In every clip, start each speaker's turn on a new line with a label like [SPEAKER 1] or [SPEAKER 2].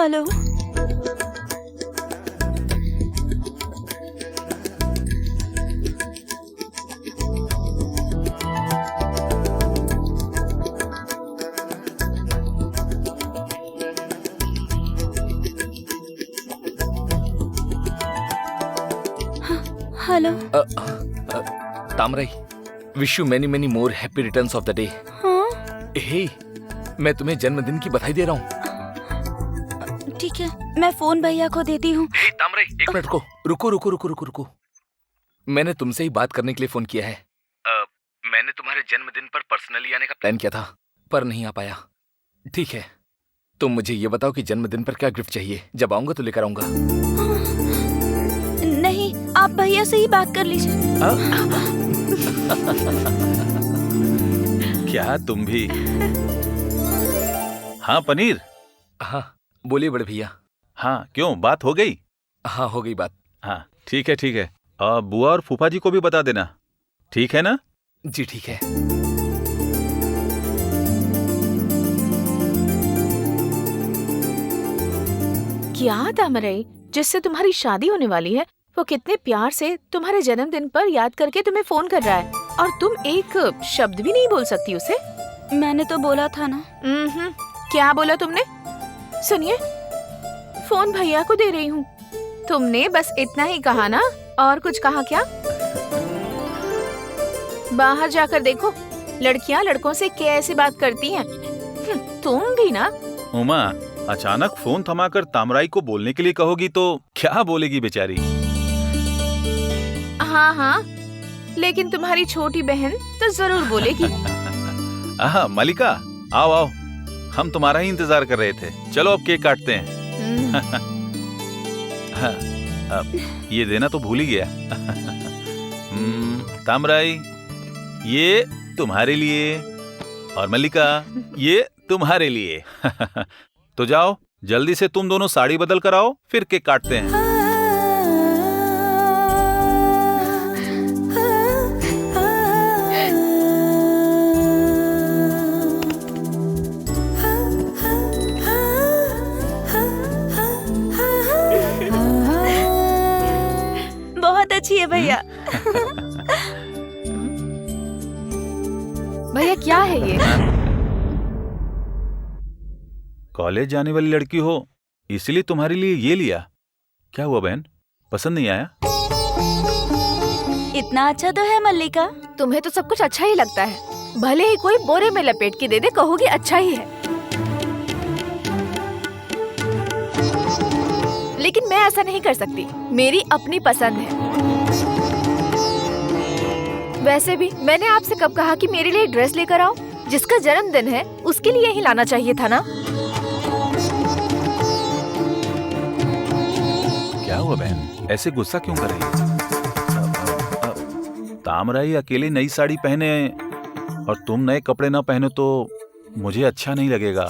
[SPEAKER 1] Hello. Hello.
[SPEAKER 2] Thamarai, wish you many many more happy returns of the day.
[SPEAKER 1] हाँ
[SPEAKER 2] hey, मैं तुम्हें जन्मदिन की बधाई दे रहा हूँ।
[SPEAKER 1] ठीक है, मैं फोन भैया को देती हूँ।
[SPEAKER 2] हे तामराई, एक मिनट रुको। मैंने तुमसे ही बात करने के लिए फोन किया है। मैंने तुम्हारे जन्मदिन पर पर्सनली आने का प्लान किया था, पर नहीं आ पाया। ठीक है, तुम मुझे ये बताओ कि जन्मदिन पर क्या गिफ्ट चाहिए। जब आऊंगा तो लेकर आऊंगा।
[SPEAKER 1] नहीं, आप भैया से ही बात कर लीजिए।
[SPEAKER 3] क्या तुम भी? हाँ पनीर।
[SPEAKER 2] हाँ बोलिए बड़े भैया।
[SPEAKER 3] हाँ क्यों, बात हो गई?
[SPEAKER 2] हाँ हो गई बात।
[SPEAKER 3] हाँ ठीक है। बुआ और फूफा जी को भी बता देना, ठीक है ना?
[SPEAKER 2] जी ठीक है।
[SPEAKER 4] क्या तामराई, जिससे तुम्हारी शादी होने वाली है वो कितने प्यार से तुम्हारे जन्मदिन पर याद करके तुम्हें फोन कर रहा है और तुम एक शब्द भी नहीं बोल सकती उसे।
[SPEAKER 1] मैंने तो बोला था ना।
[SPEAKER 4] क्या बोला तुमने? सुनिए, फोन भैया को दे रही हूँ। तुमने बस इतना ही कहा ना, और कुछ कहा क्या? बाहर जाकर देखो, लड़कियाँ लड़कों से कैसे बात करती हैं। तुम भी ना।
[SPEAKER 3] उमा, अचानक फोन थमाकर तामराई को बोलने के लिए कहोगी तो क्या बोलेगी बेचारी?
[SPEAKER 4] हाँ, लेकिन तुम्हारी छोटी बहन तो जरूर बोलेगी।
[SPEAKER 3] मलिका, आओ, हम तुम्हारा ही इंतजार कर रहे थे। चलो अब केक काटते हैं। अब ये देना तो भूल ही गया। तामराई, ये तुम्हारे लिए, और मल्लिका ये तुम्हारे लिए। तो जाओ, जल्दी से तुम दोनों साड़ी बदल कर आओ, फिर केक काटते हैं।
[SPEAKER 1] बहुत अच्छी है भैया।
[SPEAKER 4] भैया क्या है ये?
[SPEAKER 3] कॉलेज जाने वाली लड़की हो, इसलिए तुम्हारे लिए ये लिया। क्या हुआ बहन, पसंद नहीं आया?
[SPEAKER 1] इतना अच्छा तो है मल्लिका।
[SPEAKER 4] तुम्हें तो सब कुछ अच्छा ही लगता है, भले ही कोई बोरे में लपेट के दे दे, कहोगे अच्छा ही है। लेकिन मैं ऐसा नहीं कर सकती, मेरी अपनी पसंद है। वैसे भी मैंने आपसे कब कहा कि मेरे लिए ड्रेस लेकर आओ? जिसका जन्मदिन है उसके लिए ही लाना चाहिए था ना।
[SPEAKER 3] क्या हुआ बहन, ऐसे गुस्सा क्यों कर रही है? तामराई अकेले नई साड़ी पहने और तुम नए कपड़े ना पहनो तो मुझे अच्छा नहीं लगेगा।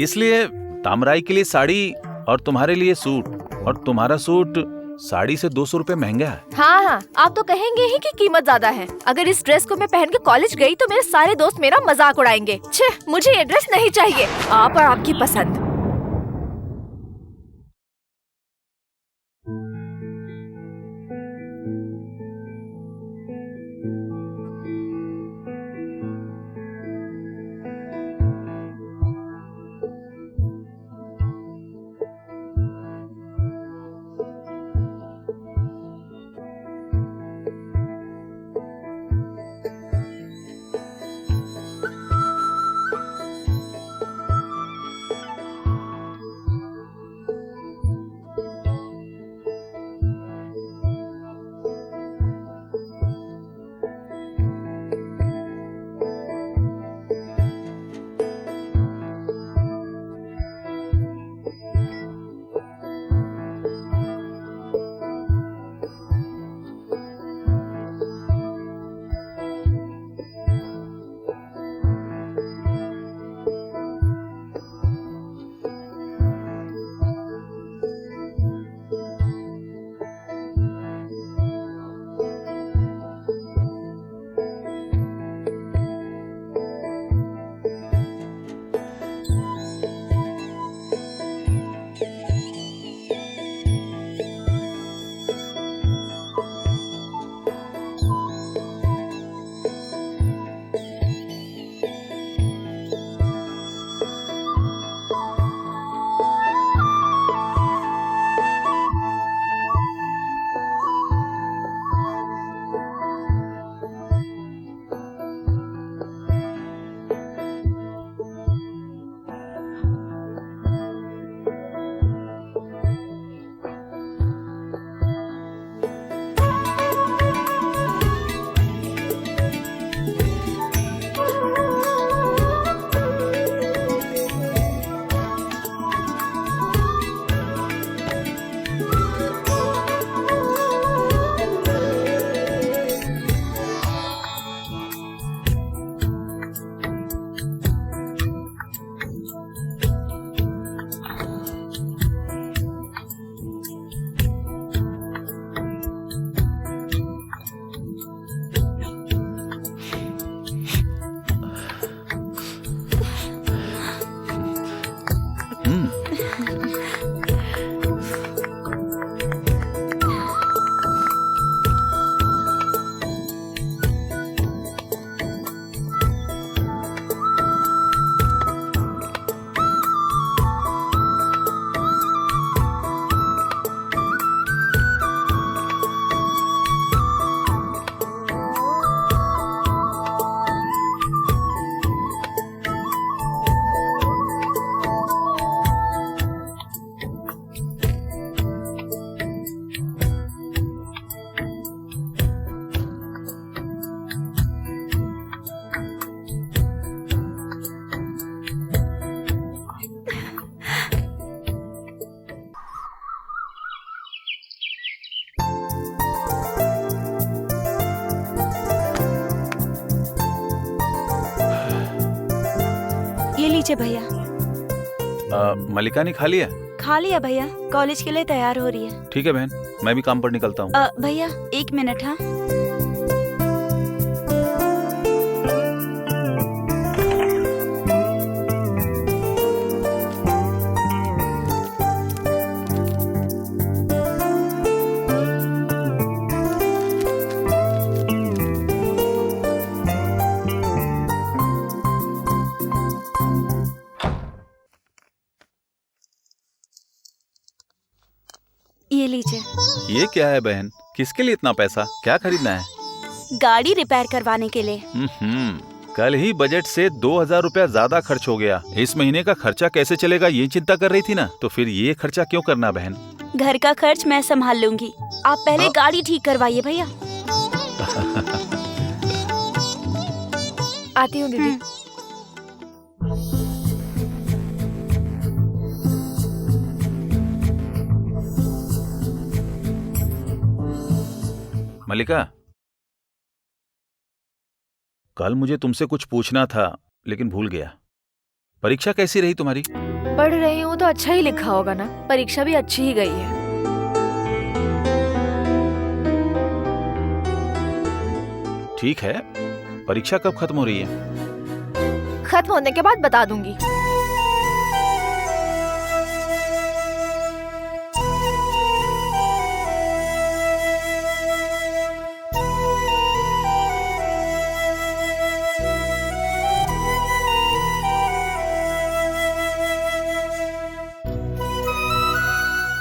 [SPEAKER 3] इसलिए तामराई के लिए साड़ी और तुम्हारे लिए सूट, और तुम्हारा सूट साड़ी से 200 रुपए महंगा है।
[SPEAKER 4] हाँ, आप तो कहेंगे ही कि कीमत ज्यादा है। अगर इस ड्रेस को मैं पहन के कॉलेज गई तो मेरे सारे दोस्त मेरा मजाक उड़ाएंगे। छे, मुझे ये ड्रेस नहीं चाहिए। आप और आपकी पसंद।
[SPEAKER 1] ये लीजिए भैया।
[SPEAKER 3] मल्लिका ने खा लिया?
[SPEAKER 1] खा लिया भैया, कॉलेज के लिए तैयार हो रही है।
[SPEAKER 3] ठीक है बहन, मैं भी काम पर निकलता हूँ।
[SPEAKER 1] भैया 1 मिनट। हाँ ये लीजिए।
[SPEAKER 3] ये क्या है बहन? किसके लिए इतना पैसा? क्या खरीदना है?
[SPEAKER 1] गाड़ी रिपेयर करवाने के लिए।
[SPEAKER 3] कल ही बजट से 2000 रुपया ज्यादा खर्च हो गया। इस महीने का खर्चा कैसे चलेगा ये चिंता कर रही थी ना, तो फिर ये खर्चा क्यों करना बहन?
[SPEAKER 1] घर का खर्च मैं संभाल लूंगी, आप पहले गाड़ी ठीक करवाइए भैया।
[SPEAKER 4] आती हूँ दीदी।
[SPEAKER 3] मल्लिका, कल मुझे तुमसे कुछ पूछना था लेकिन भूल गया। परीक्षा कैसी रही तुम्हारी?
[SPEAKER 4] पढ़ रही हूँ तो अच्छा ही लिखा होगा ना। परीक्षा भी अच्छी ही गई है।
[SPEAKER 3] ठीक है, परीक्षा कब खत्म हो रही है?
[SPEAKER 4] खत्म होने के बाद बता दूंगी।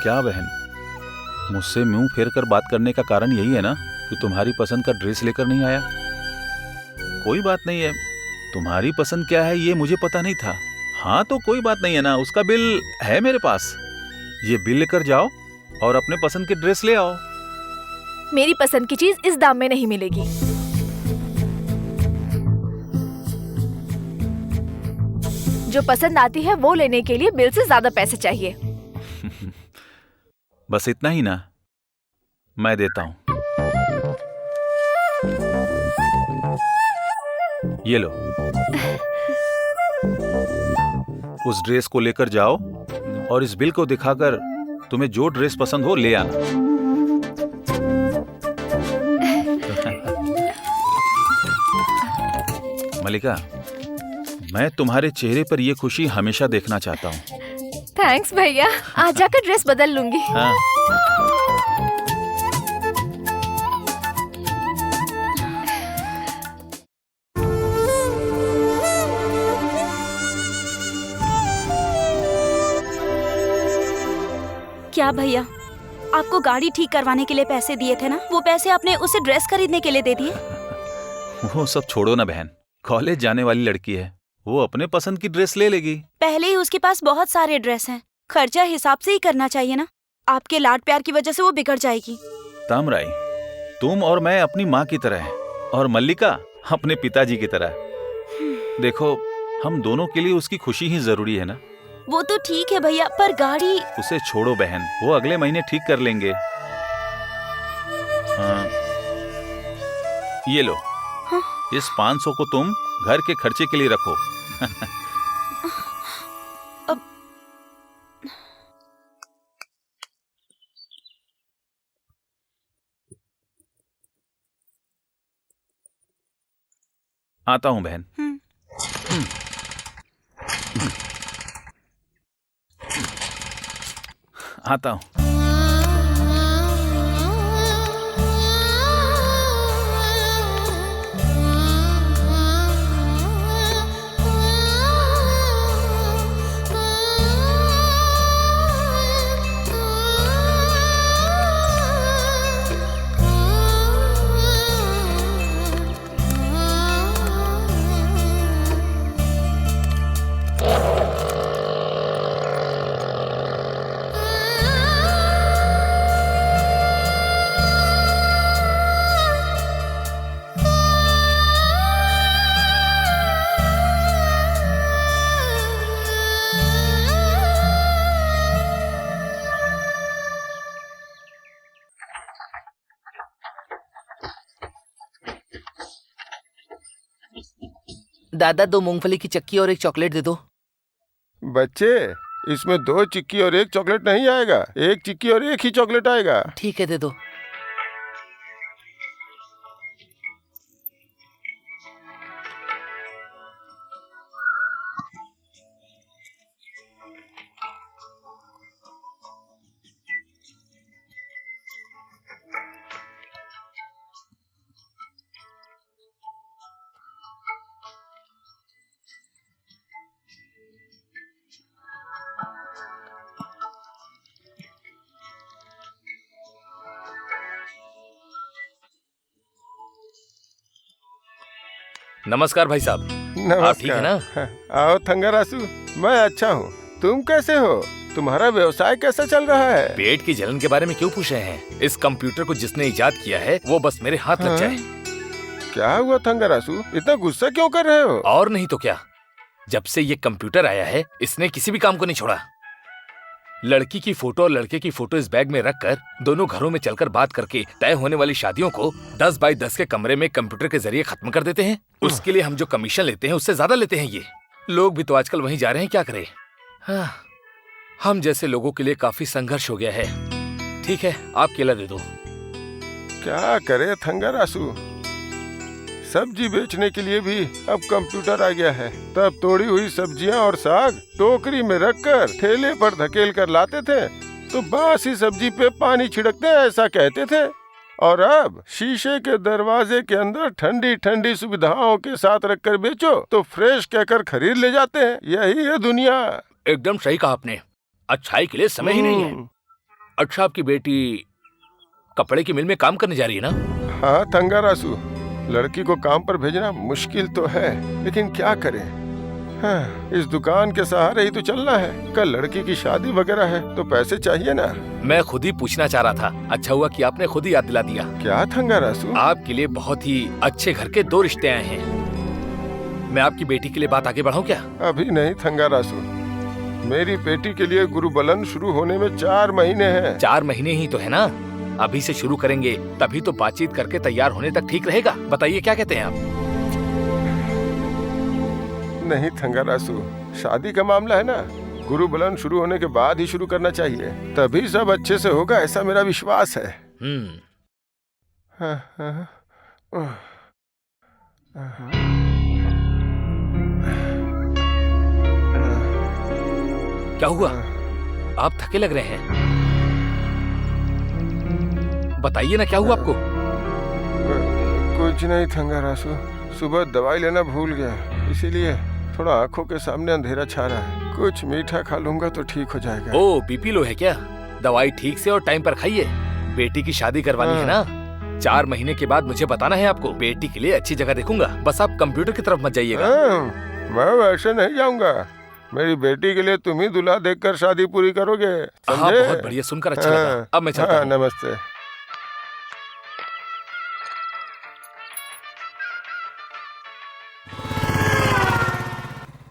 [SPEAKER 3] क्या बहन, मुझसे मुंह फेर कर बात करने का कारण यही है ना कि तुम्हारी पसंद का ड्रेस लेकर नहीं आया? कोई बात नहीं है, तुम्हारी पसंद क्या है ये मुझे पता नहीं था। हाँ तो कोई बात नहीं है ना, उसका बिल है मेरे पास। ये बिल लेकर जाओ और अपने पसंद के ड्रेस ले आओ।
[SPEAKER 4] मेरी पसंद की चीज इस दाम में नहीं मिलेगी। जो पसंद आती है वो लेने के लिए बिल से ज्यादा पैसे चाहिए।
[SPEAKER 3] बस इतना ही ना, मैं देता हूं। ये लो, उस ड्रेस को लेकर जाओ और इस बिल को दिखाकर तुम्हें जो ड्रेस पसंद हो ले आना। मल्लिका, मैं तुम्हारे चेहरे पर ये खुशी हमेशा देखना चाहता हूँ।
[SPEAKER 4] थैंक्स भैया, आज जाकर ड्रेस बदल लूंगी।
[SPEAKER 3] हाँ।
[SPEAKER 1] क्या भैया, आपको गाड़ी ठीक करवाने के लिए पैसे दिए थे ना, वो पैसे आपने उसे ड्रेस खरीदने के लिए दे दिए?
[SPEAKER 3] वो सब छोड़ो ना बहन, कॉलेज जाने वाली लड़की है, वो अपने पसंद की ड्रेस ले लेगी।
[SPEAKER 1] पहले ही उसके पास बहुत सारे ड्रेस हैं, खर्चा हिसाब से ही करना चाहिए ना। आपके लाड प्यार की वजह से वो बिगड़ जाएगी।
[SPEAKER 3] तामराई, तुम और मैं अपनी माँ की तरह हैं और मल्लिका अपने पिताजी की तरह। देखो, हम दोनों के लिए उसकी खुशी ही जरूरी है ना।
[SPEAKER 1] वो तो ठीक है भैया, पर गाड़ी।
[SPEAKER 3] उसे छोड़ो बहन, वो अगले महीने ठीक कर लेंगे। हाँ, ये लो।
[SPEAKER 1] हाँ?
[SPEAKER 3] इस 500 को तुम घर के खर्चे के लिए रखो।
[SPEAKER 1] अब
[SPEAKER 3] आता हूं बहन। आता हूं।
[SPEAKER 2] दादा 2 मूंगफली की चक्की और 1 चॉकलेट दे दो।
[SPEAKER 5] बच्चे, इसमें 2 चिक्की और 1 चॉकलेट नहीं आएगा, 1 चिक्की और 1 ही चॉकलेट आएगा।
[SPEAKER 2] ठीक है, दे दो। नमस्कार भाई साहब।
[SPEAKER 5] नमस्कार।
[SPEAKER 2] आप ठीक है ना?
[SPEAKER 5] आओ थंगारासु, मैं अच्छा हूँ। तुम कैसे हो? तुम्हारा व्यवसाय कैसा चल रहा है?
[SPEAKER 2] पेट की जलन के बारे में क्यों पूछ रहे हैं? इस कंप्यूटर को जिसने इजाद किया है वो बस मेरे हाथ लग जाए।
[SPEAKER 5] क्या हुआ थंगारासु, इतना गुस्सा क्यों कर रहे हो?
[SPEAKER 2] और नहीं तो क्या, जब से ये कंप्यूटर आया है इसने किसी भी काम को नहीं छोड़ा। लड़की की फोटो और लड़के की फोटो इस बैग में रखकर दोनों घरों में चलकर बात करके तय होने वाली शादियों को 10 बाई 10 के कमरे में कंप्यूटर के जरिए खत्म कर देते हैं। उसके लिए हम जो कमीशन लेते हैं उससे ज्यादा लेते हैं ये लोग भी तो आजकल वहीं जा रहे हैं, क्या करें। हाँ, हम जैसे लोगों के लिए काफी संघर्ष हो गया है। ठीक है, आप केला दे दो।
[SPEAKER 5] क्या करे थंगारासु, सब्जी बेचने के लिए भी अब कंप्यूटर आ गया है। तब तोड़ी हुई सब्जियां और साग टोकरी में रखकर ठेले पर धकेल कर लाते थे तो बासी सब्जी पे पानी छिड़कते ऐसा कहते थे, और अब शीशे के दरवाजे के अंदर ठंडी ठंडी सुविधाओं के साथ रखकर बेचो तो फ्रेश कहकर खरीद ले जाते हैं। यही है दुनिया।
[SPEAKER 2] एकदम सही कहा आपने, अच्छाई के लिए समय ही नहीं है। अच्छा, आपकी बेटी कपड़े की मिल में काम करने जा रही है ना?
[SPEAKER 5] हाँ थंगारासु, लड़की को काम पर भेजना मुश्किल तो है, लेकिन क्या करें। हाँ, इस दुकान के सहारे ही तो चलना है। कल लड़की की शादी वगैरह है तो पैसे चाहिए ना।
[SPEAKER 2] मैं खुद ही पूछना चाह रहा था, अच्छा हुआ कि आपने खुद ही याद दिला दिया।
[SPEAKER 5] क्या थंगारासु?
[SPEAKER 2] आपके लिए बहुत ही अच्छे घर के 2 रिश्ते आए हैं। मैं आपकी बेटी के लिए बात आगे बढ़ाऊं क्या?
[SPEAKER 5] अभी नहीं थंगारासु, मेरी बेटी के लिए गुरुबलन शुरू होने में 4 महीने हैं।
[SPEAKER 2] 4 महीने ही तो है ना, अभी से शुरू करेंगे तभी तो बातचीत करके तैयार होने तक ठीक रहेगा। बताइए क्या कहते हैं आप?
[SPEAKER 5] नहीं थंगारासु, शादी का मामला है ना, गुरुबलन शुरू होने के बाद ही शुरू करना चाहिए, तभी सब अच्छे से होगा, ऐसा मेरा विश्वास है।
[SPEAKER 2] क्या हुआ? आप थके लग रहे हैं, बताइए ना क्या हुआ आपको?
[SPEAKER 5] कुछ नहीं थंगारासु, सुबह दवाई लेना भूल गया, इसीलिए थोड़ा आंखों के सामने अंधेरा छा रहा है। कुछ मीठा खा लूंगा तो ठीक हो जाएगा।
[SPEAKER 2] ओ, बीपी लो है क्या? दवाई ठीक से और टाइम पर खाइए। बेटी की शादी करवानी है ना, 4 महीने के बाद मुझे बताना है आपको। बेटी के लिए अच्छी जगह देखूंगा, बस आप कंप्यूटर की तरफ मत जाइएगा।
[SPEAKER 5] मैं वैसे नहीं जाऊंगा, मेरी बेटी के लिए तुम ही दूल्हा देखकर शादी पूरी करोगे, समझे?
[SPEAKER 2] हाँ, बहुत बढ़िया, सुनकर अच्छा लगा। अब मैं चलता हूँ।
[SPEAKER 5] नमस्ते।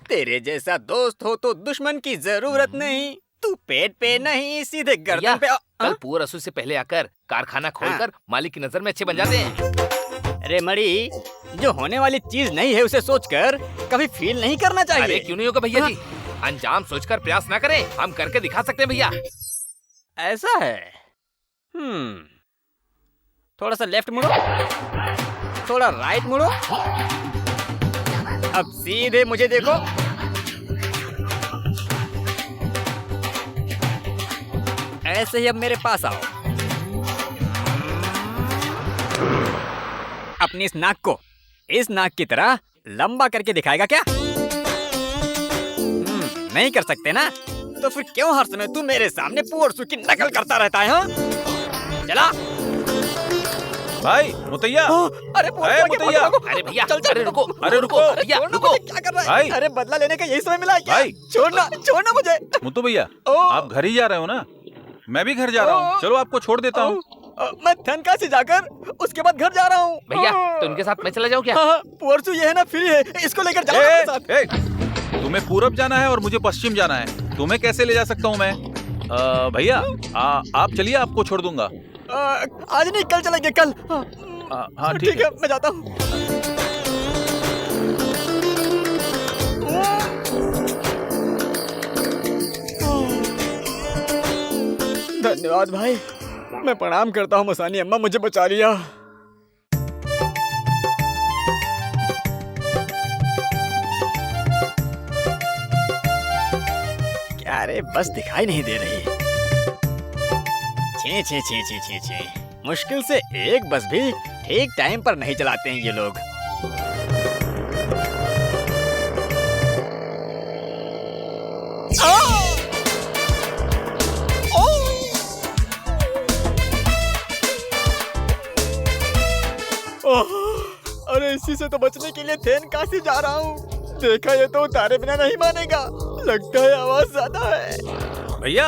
[SPEAKER 6] तेरे जैसा दोस्त हो तो दुश्मन की जरूरत नहीं। तू पेट पे नहीं, सीधे गर्दन पे।
[SPEAKER 2] कल पूर असू से पहले आकर कारखाना खोलकर मालिक की नजर में अच्छे बन जाते हैं।
[SPEAKER 6] अरे मड़ी, जो होने वाली चीज नहीं है उसे सोचकर कभी फील नहीं करना चाहिए।
[SPEAKER 2] अरे क्यों नहीं होगा भैया जी, अंजाम सोचकर प्रयास ना करें, हम करके दिखा सकते हैं भैया।
[SPEAKER 6] ऐसा है। थोड़ा सा लेफ्ट मुड़ो, थोड़ा राइट मुड़ो, अब सीधे मुझे देखो। ऐसे ही अब मेरे पास आओ। अपनी इस नाक को इस नाक की तरह लंबा करके दिखाएगा क्या? नहीं कर सकते ना, तो फिर क्यों हर समय तू मेरे सामने पुअरसू की नकल करता रहता है? हाँ, चला
[SPEAKER 3] भाई मुतैया।
[SPEAKER 6] अरे
[SPEAKER 3] मुतैया,
[SPEAKER 2] अरे भैया,
[SPEAKER 6] चल,
[SPEAKER 2] अरे रुको,
[SPEAKER 3] अरे रुको
[SPEAKER 2] भैया, रुको।
[SPEAKER 6] क्या कर रहा है
[SPEAKER 3] भाई।
[SPEAKER 6] अरे बदला लेने का यही समय मिला है क्या?
[SPEAKER 3] भाई।
[SPEAKER 6] छोड़ना मुझे।
[SPEAKER 3] मुत्तू भैया,
[SPEAKER 6] ओ।
[SPEAKER 3] आप घर ही जा रहे हो ना? मैं भी घर जा रहा हूँ, चलो आपको छोड़ देता हूँ।
[SPEAKER 6] मैं थनका से जाकर उसके बाद घर जा रहा हूँ।
[SPEAKER 2] भैया, तो उनके साथ मैं चला जाऊँ क्या?
[SPEAKER 6] पुअरसू ये है ना, फ्री है, इसको लेकर जाओ मेरे साथ।
[SPEAKER 3] तुम्हें पूरब जाना है और मुझे पश्चिम जाना है, तुम्हें कैसे ले जा सकता हूँ मैं? भैया आप चलिए, आपको छोड़ दूंगा।
[SPEAKER 6] आज नहीं, कल चलेंगे, कल।
[SPEAKER 3] हाँ
[SPEAKER 6] ठीक है, मैं जाता हूँ। धन्यवाद भाई, मैं प्रणाम करता हूँ मसानी अम्मा, मुझे बचा लिया। क्या रे, बस दिखाई नहीं दे रही। छी छी छी छी छी छी, मुश्किल से एक बस भी ठीक टाइम पर नहीं चलाते हैं ये लोग। अरे इसी से तो बचने के लिए थेनकासी जा रहा हूँ। देखा ये तो उतारे बिना नहीं मानेगा, लगता है आवाज ज्यादा है।
[SPEAKER 3] भैया,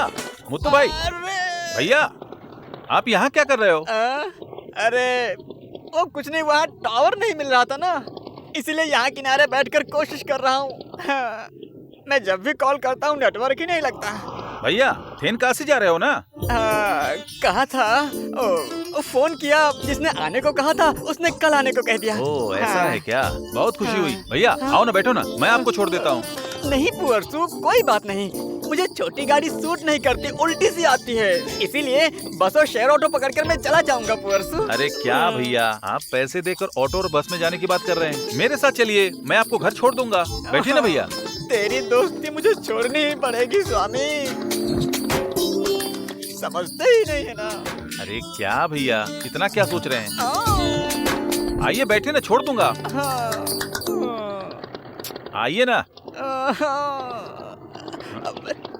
[SPEAKER 3] मुत्तू भाई,
[SPEAKER 6] अरे
[SPEAKER 3] भैया, आप यहाँ क्या कर रहे हो?
[SPEAKER 6] अरे वो कुछ नहीं, वहाँ टावर नहीं मिल रहा था ना, इसीलिए यहाँ किनारे बैठकर कोशिश कर रहा हूँ। हाँ, मैं जब भी कॉल करता हूँ नेटवर्क ही नहीं लगता।
[SPEAKER 3] भैया, थेनकासी जा रहे हो ना?
[SPEAKER 6] कहा था, फोन किया, जिसने आने को कहा था उसने कल आने को कह दिया।
[SPEAKER 3] ओ, ऐसा है क्या? बहुत खुशी हुई। भैया आओ ना, बैठो ना, मैं आपको छोड़ देता हूँ।
[SPEAKER 6] नहीं पुअर्सू, कोई बात नहीं, मुझे छोटी गाड़ी सूट नहीं करती, उल्टी सी आती है, इसीलिए बस और शेयर ऑटो पकड़कर मैं चला जाऊंगा पुअर्सू।
[SPEAKER 3] अरे क्या भैया, आप पैसे देकर ऑटो और बस में जाने की बात कर रहे हैं? मेरे साथ चलिए, मैं आपको घर छोड़ दूंगा। बैठिए ना भैया।
[SPEAKER 6] तेरी दोस्ती मुझे छोड़नी ही पड़ेगी स्वामी, समझते ही नहीं है ना।
[SPEAKER 3] अरे क्या भैया, इतना क्या सोच रहे हैं? आइए बैठे ना, छोड़ दूंगा। आइए ना।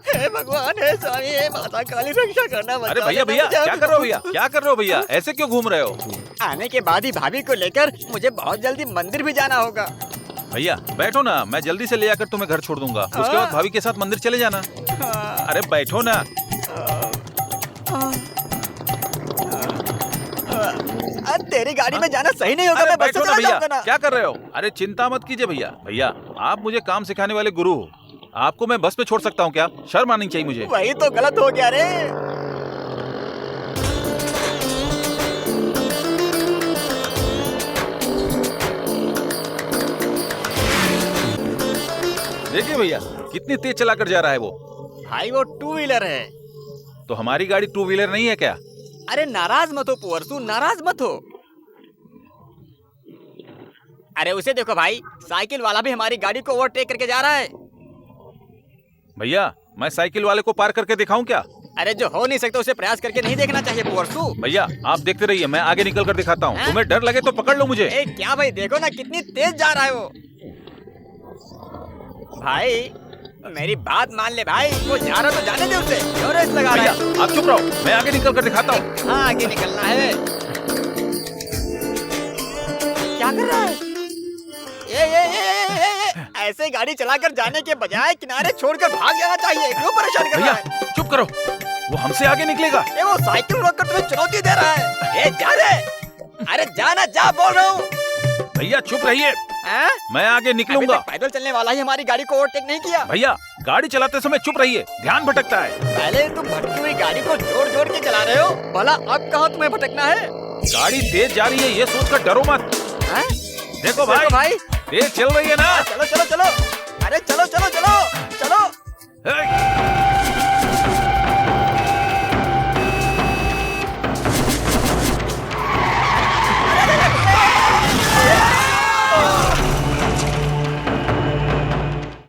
[SPEAKER 6] हे भगवान, हे स्वामी, हे माता काली, रक्षा करना।
[SPEAKER 3] अरे भैया भैया, क्या कर रहे हो भैया? क्या कर रहे हो भैया? ऐसे क्यों घूम रहे हो?
[SPEAKER 6] आने के बाद ही भाभी को लेकर मुझे बहुत जल्दी मंदिर भी जाना होगा।
[SPEAKER 3] भैया बैठो ना, मैं जल्दी से ले आकर तुम्हें घर छोड़ दूंगा, उसके बाद भाभी के साथ मंदिर चले जाना। अरे बैठो ना।
[SPEAKER 6] तेरी गाड़ी में जाना सही नहीं होगा,
[SPEAKER 3] अरे
[SPEAKER 6] मैं बस से
[SPEAKER 3] बैठो ना
[SPEAKER 6] चला
[SPEAKER 3] भैया,
[SPEAKER 6] जाऊंगा ना।
[SPEAKER 3] क्या कर रहे हो? अरे चिंता मत कीजिए भैया। भैया, आप मुझे काम सिखाने वाले गुरु हो, आपको मैं बस में छोड़ सकता हूँ क्या? शर्म आनी चाहिए मुझे।
[SPEAKER 6] वही तो गलत हो गया रे।
[SPEAKER 3] देखिए भैया, कितनी तेज चलाकर जा रहा है वो।
[SPEAKER 6] भाई वो टू व्हीलर है।
[SPEAKER 3] तो हमारी गाड़ी टू व्हीलर नहीं है क्या?
[SPEAKER 6] अरे नाराज मत हो पुअर्सू, नाराज मत हो। अरे उसे देखो भाई, साइकिल वाला भी हमारी गाड़ी को ओवरटेक करके जा रहा है।
[SPEAKER 3] भैया, मैं साइकिल वाले को पार करके दिखाऊं क्या?
[SPEAKER 6] अरे जो हो नहीं सकता उसे प्रयास करके नहीं देखना चाहिए पुअर्सू।
[SPEAKER 3] भैया आप देखते रहिए, मैं आगे निकल कर दिखाता हूँ। तुम्हें डर लगे तो पकड़ लो मुझे।
[SPEAKER 6] ए क्या भाई, देखो ना कितनी तेज जा रहा है वो। भाई मेरी बात मान ले भाई, वो जा रहा तो जाने दे उसे, क्यों रेस लगा रहा
[SPEAKER 3] भैया
[SPEAKER 6] है?
[SPEAKER 3] आप चुप रहो, मैं आगे निकल कर दिखाता हूँ।
[SPEAKER 6] हाँ आगे निकलना है। क्या कर रहा है? ऐसे गाड़ी चलाकर जाने के बजाय किनारे छोड़कर भाग जाना चाहिए, क्यों परेशान कर रहा है?
[SPEAKER 3] भैया चुप करो, वो हमसे आगे निकलेगा।
[SPEAKER 6] ए वो साइकिल रोककर तुम्हें चुनौती दे रहा है। ए जा रे, अरे जाना, जा बोल रहा हूँ।
[SPEAKER 3] भैया चुप रहिए, मैं आगे निकलूंगा।
[SPEAKER 6] पैदल चलने वाला ही हमारी गाड़ी को ओवरटेक नहीं किया।
[SPEAKER 3] भैया गाड़ी चलाते समय चुप रहिए, ध्यान भटकता है।
[SPEAKER 6] पहले तुम भटकी हुई गाड़ी को जोर जोर के चला रहे हो, भला अब कहाँ तुम्हें भटकना है?
[SPEAKER 3] गाड़ी तेज जा रही है ये सोचकर डरो मत। देखो भाई, तेज चल रही है ना।
[SPEAKER 6] चलो चलो चलो, अरे चलो चलो चलो।